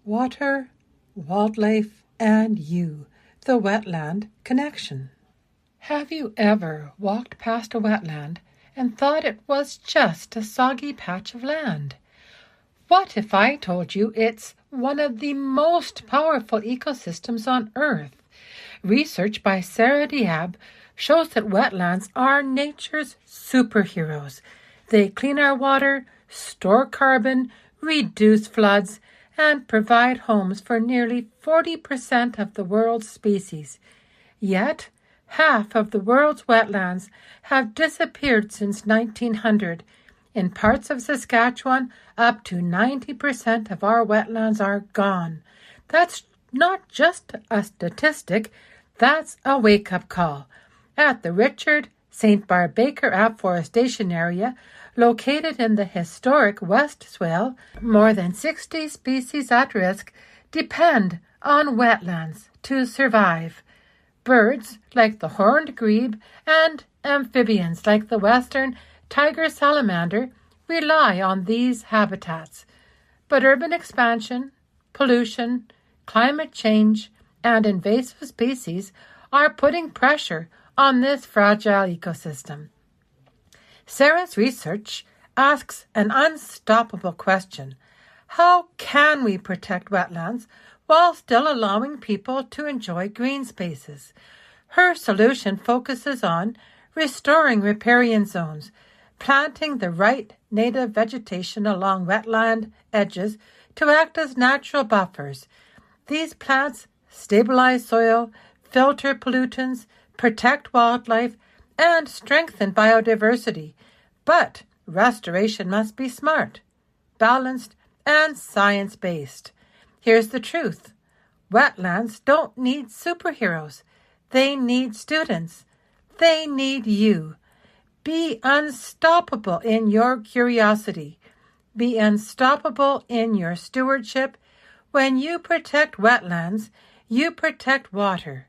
Water, wildlife, and you, the wetland connection. Have you ever walked past a wetland and thought it was just a soggy patch of land? What if I told you it's one of the most powerful ecosystems on Earth? Research by Sarah Diab shows that wetlands are nature's superheroes. They clean our water, store carbon, reduce floods, and provide homes for nearly 40% of the world's species. Yet, half of the world's wetlands have disappeared since 1900. In parts of Saskatchewan, up to 90% of our wetlands are gone. That's not just a statistic, that's a wake-up call. At the Richard St. Barbe Baker Afforestation Area, located in the historic West Swale, more than 60 species at risk depend on wetlands to survive. Birds like the Horned Grebe and amphibians like the Western Tiger Salamander rely on these habitats. But urban expansion, pollution, climate change, and invasive species are putting pressure on this fragile ecosystem. Sarah's research asks an unstoppable question. How can we protect wetlands while still allowing people to enjoy green spaces? Her solution focuses on restoring riparian zones, planting the right native vegetation along wetland edges to act as natural buffers. These plants stabilize soil, filter pollutants, protect wildlife, and strengthen biodiversity. But restoration must be smart, balanced, and science-based. Here's the truth. Wetlands don't need superheroes. They need students. They need you. Be unstoppable in your curiosity. Be unstoppable in your stewardship. When you protect wetlands, you protect water,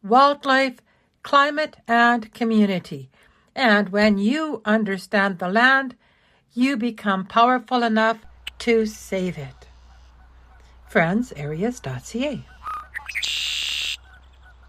wildlife, climate, and community. And when you understand the land, you become powerful enough to save it. Friendsareas.ca